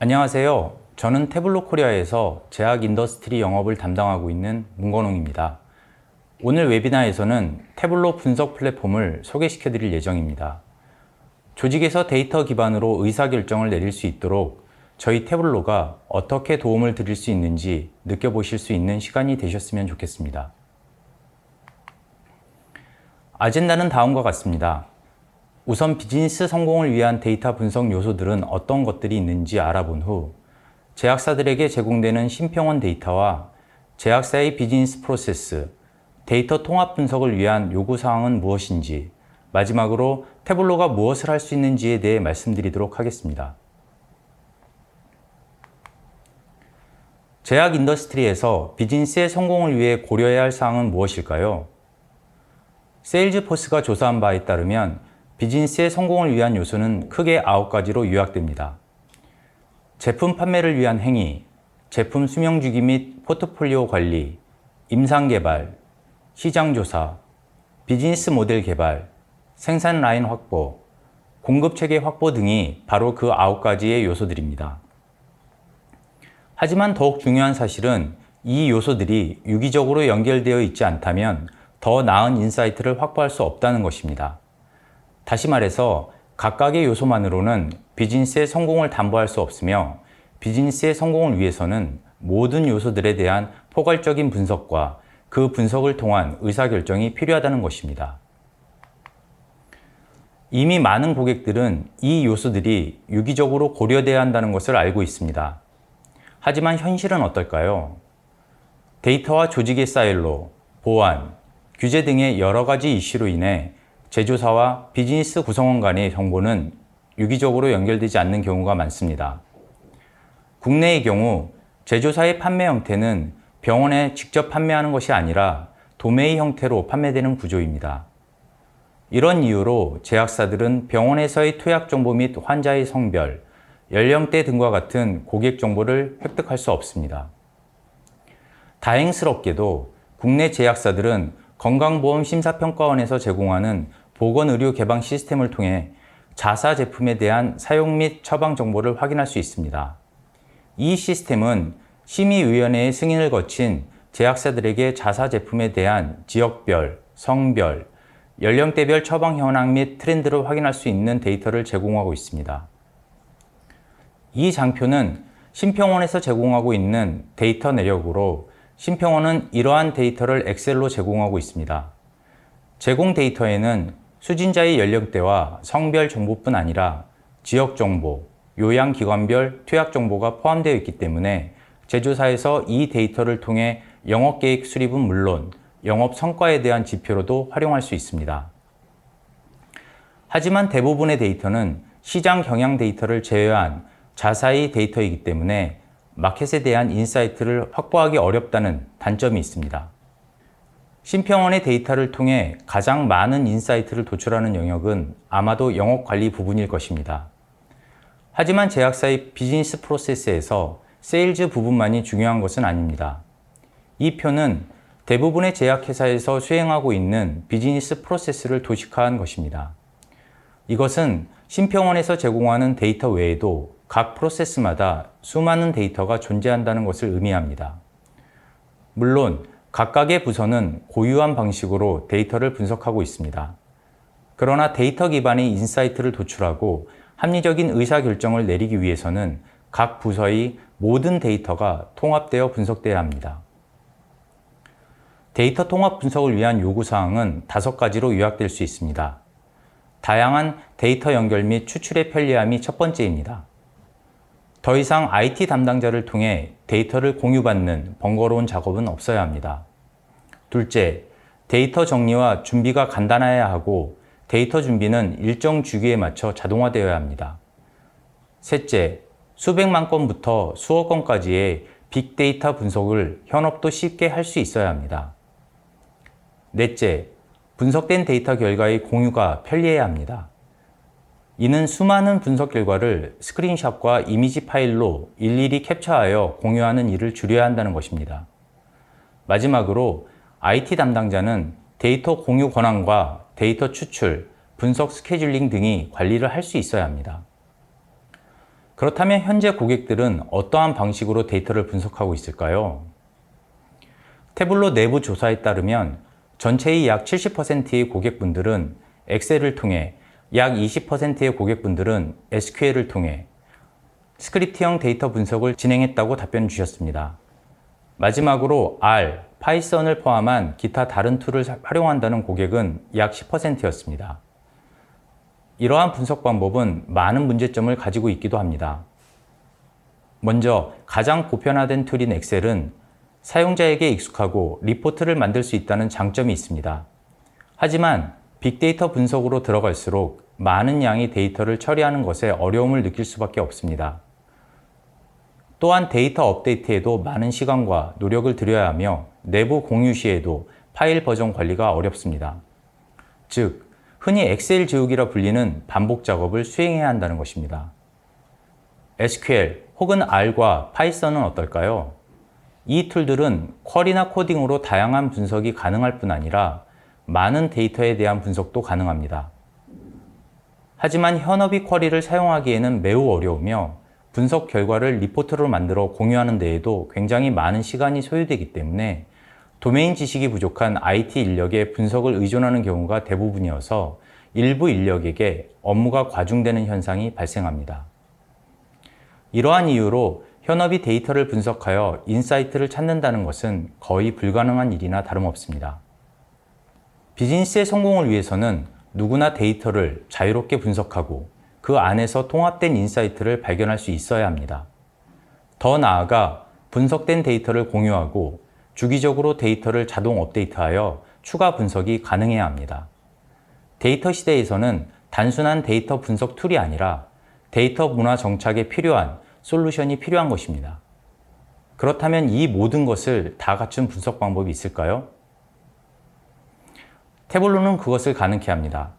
안녕하세요. 저는 태블로 코리아에서 제약 인더스트리 영업을 담당하고 있는 문건웅입니다. 오늘 웨비나에서는 태블로 분석 플랫폼을 소개시켜 드릴 예정입니다. 조직에서 데이터 기반으로 의사결정을 내릴 수 있도록 저희 태블로가 어떻게 도움을 드릴 수 있는지 느껴보실 수 있는 시간이 되셨으면 좋겠습니다. 아젠다는 다음과 같습니다. 우선 비즈니스 성공을 위한 데이터 분석 요소들은 어떤 것들이 있는지 알아본 후 제약사들에게 제공되는 심평원 데이터와 제약사의 비즈니스 프로세스, 데이터 통합 분석을 위한 요구사항은 무엇인지, 마지막으로 태블로가 무엇을 할 수 있는지에 대해 말씀드리도록 하겠습니다. 제약 인더스트리에서 비즈니스의 성공을 위해 고려해야 할 사항은 무엇일까요? 세일즈포스가 조사한 바에 따르면 비즈니스의 성공을 위한 요소는 크게 9가지로 요약됩니다. 제품 판매를 위한 행위, 제품 수명주기 및 포트폴리오 관리, 임상개발, 시장조사, 비즈니스 모델 개발, 생산 라인 확보, 공급체계 확보 등이 바로 그 9가지의 요소들입니다. 하지만 더욱 중요한 사실은 이 요소들이 유기적으로 연결되어 있지 않다면 더 나은 인사이트를 확보할 수 없다는 것입니다. 다시 말해서 각각의 요소만으로는 비즈니스의 성공을 담보할 수 없으며 비즈니스의 성공을 위해서는 모든 요소들에 대한 포괄적인 분석과 그 분석을 통한 의사결정이 필요하다는 것입니다. 이미 많은 고객들은 이 요소들이 유기적으로 고려돼야 한다는 것을 알고 있습니다. 하지만 현실은 어떨까요? 데이터와 조직의 사일로, 보안, 규제 등의 여러 가지 이슈로 인해 제조사와 비즈니스 구성원 간의 정보는 유기적으로 연결되지 않는 경우가 많습니다. 국내의 경우 제조사의 판매 형태는 병원에 직접 판매하는 것이 아니라 도매의 형태로 판매되는 구조입니다. 이런 이유로 제약사들은 병원에서의 투약 정보 및 환자의 성별, 연령대 등과 같은 고객 정보를 획득할 수 없습니다. 다행스럽게도 국내 제약사들은 건강보험심사평가원에서 제공하는 보건의료 개방 시스템을 통해 자사 제품에 대한 사용 및 처방 정보를 확인할 수 있습니다. 이 시스템은 심의위원회의 승인을 거친 제약사들에게 자사 제품에 대한 지역별, 성별, 연령대별 처방 현황 및 트렌드를 확인할 수 있는 데이터를 제공하고 있습니다. 이 장표는 심평원에서 제공하고 있는 데이터 내역으로 심평원은 이러한 데이터를 엑셀로 제공하고 있습니다. 제공 데이터에는 수진자의 연령대와 성별 정보뿐 아니라 지역 정보, 요양기관별 투약 정보가 포함되어 있기 때문에 제조사에서 이 데이터를 통해 영업계획 수립은 물론 영업 성과에 대한 지표로도 활용할 수 있습니다. 하지만 대부분의 데이터는 시장 경향 데이터를 제외한 자사의 데이터이기 때문에 마켓에 대한 인사이트를 확보하기 어렵다는 단점이 있습니다. 심평원의 데이터를 통해 가장 많은 인사이트를 도출하는 영역은 아마도 영업관리 부분일 것입니다. 하지만 제약사의 비즈니스 프로세스에서 세일즈 부분만이 중요한 것은 아닙니다. 이 표는 대부분의 제약회사에서 수행하고 있는 비즈니스 프로세스를 도식화한 것입니다. 이것은 심평원에서 제공하는 데이터 외에도 각 프로세스마다 수많은 데이터가 존재한다는 것을 의미합니다. 물론 각각의 부서는 고유한 방식으로 데이터를 분석하고 있습니다. 그러나 데이터 기반의 인사이트를 도출하고 합리적인 의사결정을 내리기 위해서는 각 부서의 모든 데이터가 통합되어 분석돼야 합니다. 데이터 통합 분석을 위한 요구사항은 5가지로 요약될 수 있습니다. 다양한 데이터 연결 및 추출의 편리함이 첫 번째입니다. 더 이상 IT 담당자를 통해 데이터를 공유받는 번거로운 작업은 없어야 합니다. 둘째, 데이터 정리와 준비가 간단해야 하고 데이터 준비는 일정 주기에 맞춰 자동화되어야 합니다. 셋째, 수백만 건부터 수억 건까지의 빅데이터 분석을 현업도 쉽게 할 수 있어야 합니다. 넷째, 분석된 데이터 결과의 공유가 편리해야 합니다. 이는 수많은 분석 결과를 스크린샷과 이미지 파일로 일일이 캡처하여 공유하는 일을 줄여야 한다는 것입니다. 마지막으로 IT 담당자는 데이터 공유 권한과 데이터 추출, 분석 스케줄링 등이 관리를 할 수 있어야 합니다. 그렇다면 현재 고객들은 어떠한 방식으로 데이터를 분석하고 있을까요? 태블로 내부 조사에 따르면 전체의 약 70%의 고객분들은 엑셀을 통해, 약 20%의 고객분들은 SQL을 통해 스크립트형 데이터 분석을 진행했다고 답변 주셨습니다. 마지막으로 R, 파이썬을 포함한 기타 다른 툴을 활용한다는 고객은 약 10%였습니다. 이러한 분석 방법은 많은 문제점을 가지고 있기도 합니다. 먼저 가장 보편화된 툴인 엑셀은 사용자에게 익숙하고 리포트를 만들 수 있다는 장점이 있습니다. 하지만 빅데이터 분석으로 들어갈수록 많은 양의 데이터를 처리하는 것에 어려움을 느낄 수밖에 없습니다. 또한 데이터 업데이트에도 많은 시간과 노력을 들여야 하며 내부 공유 시에도 파일 버전 관리가 어렵습니다. 즉, 흔히 엑셀 지우기라 불리는 반복 작업을 수행해야 한다는 것입니다. SQL 혹은 R과 파이썬은 어떨까요? 이 툴들은 쿼리나 코딩으로 다양한 분석이 가능할 뿐 아니라 많은 데이터에 대한 분석도 가능합니다. 하지만 현업이 쿼리를 사용하기에는 매우 어려우며 분석 결과를 리포트로 만들어 공유하는 데에도 굉장히 많은 시간이 소요되기 때문에 도메인 지식이 부족한 IT 인력의 분석을 의존하는 경우가 대부분이어서 일부 인력에게 업무가 과중되는 현상이 발생합니다. 이러한 이유로 현업이 데이터를 분석하여 인사이트를 찾는다는 것은 거의 불가능한 일이나 다름없습니다. 비즈니스의 성공을 위해서는 누구나 데이터를 자유롭게 분석하고 그 안에서 통합된 인사이트를 발견할 수 있어야 합니다. 더 나아가 분석된 데이터를 공유하고 주기적으로 데이터를 자동 업데이트하여 추가 분석이 가능해야 합니다. 데이터 시대에서는 단순한 데이터 분석 툴이 아니라 데이터 문화 정착에 필요한 솔루션이 필요한 것입니다. 그렇다면 이 모든 것을 다 갖춘 분석 방법이 있을까요? 태블로는 그것을 가능케 합니다.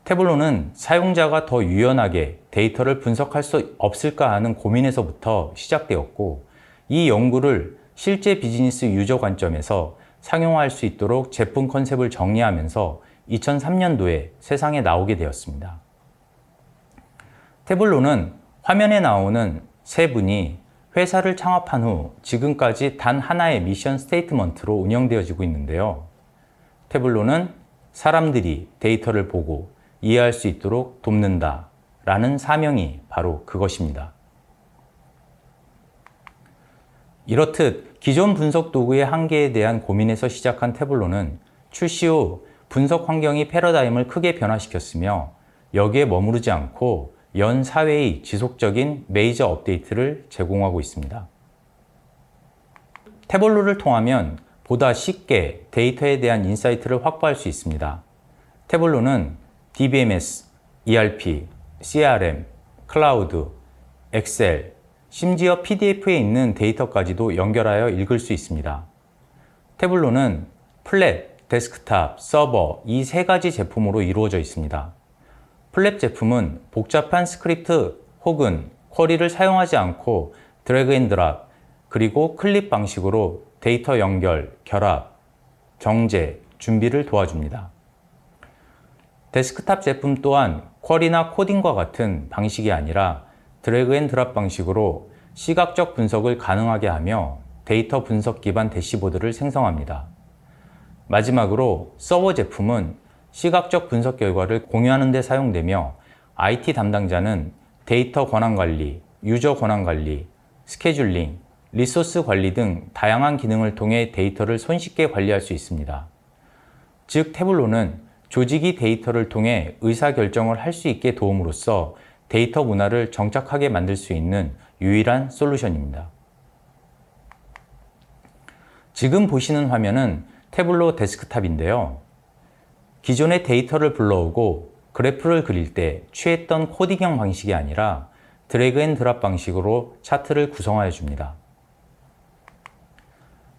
태블로는 사용자가 더 유연하게 데이터를 분석할 수 없을까 하는 고민에서부터 시작되었고, 이 연구를 실제 비즈니스 유저 관점에서 상용화할 수 있도록 제품 컨셉을 정리하면서 2003년도에 세상에 나오게 되었습니다. 태블로는 화면에 나오는 세 분이 회사를 창업한 후 지금까지 단 하나의 미션 스테이트먼트로 운영되어지고 있는데요. 태블로는 사람들이 데이터를 보고 이해할 수 있도록 돕는다 라는 사명이 바로 그것입니다. 이렇듯 기존 분석 도구의 한계에 대한 고민에서 시작한 태블로는 출시 후 분석 환경이 패러다임을 크게 변화시켰으며 여기에 머무르지 않고 연 4회의 지속적인 메이저 업데이트를 제공하고 있습니다. 태블로를 통하면 보다 쉽게 데이터에 대한 인사이트를 확보할 수 있습니다. 태블로는 DBMS, ERP, CRM, 클라우드, 엑셀, 심지어 PDF에 있는 데이터까지도 연결하여 읽을 수 있습니다. 태블로는 플랫, 데스크탑, 서버 이 세 가지 제품으로 이루어져 있습니다. 플랫 제품은 복잡한 스크립트 혹은 쿼리를 사용하지 않고 드래그 앤 드랍 그리고 클릭 방식으로 데이터 연결, 결합, 정제, 준비를 도와줍니다. 데스크탑 제품 또한 쿼리나 코딩과 같은 방식이 아니라 드래그 앤 드랍 방식으로 시각적 분석을 가능하게 하며 데이터 분석 기반 대시보드를 생성합니다. 마지막으로 서버 제품은 시각적 분석 결과를 공유하는 데 사용되며 IT 담당자는 데이터 권한 관리, 유저 권한 관리, 스케줄링, 리소스 관리 등 다양한 기능을 통해 데이터를 손쉽게 관리할 수 있습니다. 즉, 태블로는 조직이 데이터를 통해 의사결정을 할 수 있게 도움으로써 데이터 문화를 정착하게 만들 수 있는 유일한 솔루션입니다. 지금 보시는 화면은 태블로 데스크탑인데요. 기존의 데이터를 불러오고 그래프를 그릴 때 취했던 코딩형 방식이 아니라 드래그 앤 드랍 방식으로 차트를 구성하여 줍니다.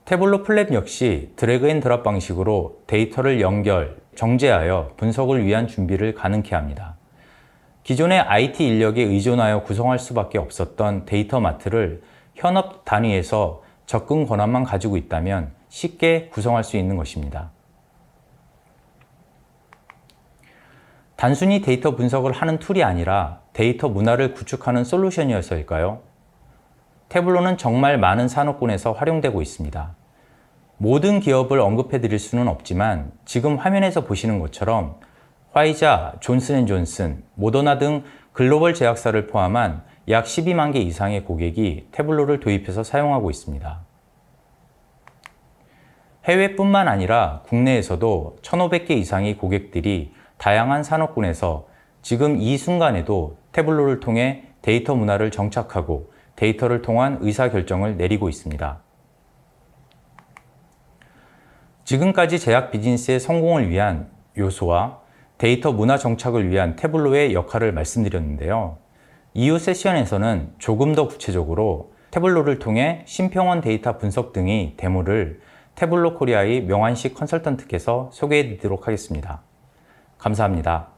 태블로 플랫 역시 드래그 앤 드랍 방식으로 데이터를 연결, 정제하여 분석을 위한 준비를 가능케 합니다. 기존의 IT 인력에 의존하여 구성할 수밖에 없었던 데이터 마트를 현업 단위에서 접근 권한만 가지고 있다면 쉽게 구성할 수 있는 것입니다. 단순히 데이터 분석을 하는 툴이 아니라 데이터 문화를 구축하는 솔루션이어서일까요? 태블로는 정말 많은 산업군에서 활용되고 있습니다. 모든 기업을 언급해 드릴 수는 없지만 지금 화면에서 보시는 것처럼 화이자, 존슨앤존슨, 모더나 등 글로벌 제약사를 포함한 약 12만 개 이상의 고객이 태블로를 도입해서 사용하고 있습니다. 해외뿐만 아니라 국내에서도 1,500개 이상의 고객들이 다양한 산업군에서 지금 이 순간에도 태블로를 통해 데이터 문화를 정착하고 데이터를 통한 의사결정을 내리고 있습니다. 지금까지 제약 비즈니스의 성공을 위한 요소와 데이터 문화 정착을 위한 태블로의 역할을 말씀드렸는데요. 이후 세션에서는 조금 더 구체적으로 태블로를 통해 심평원 데이터 분석 등의 데모를 태블로 코리아의 명환식 컨설턴트께서 소개해 드리도록 하겠습니다. 감사합니다.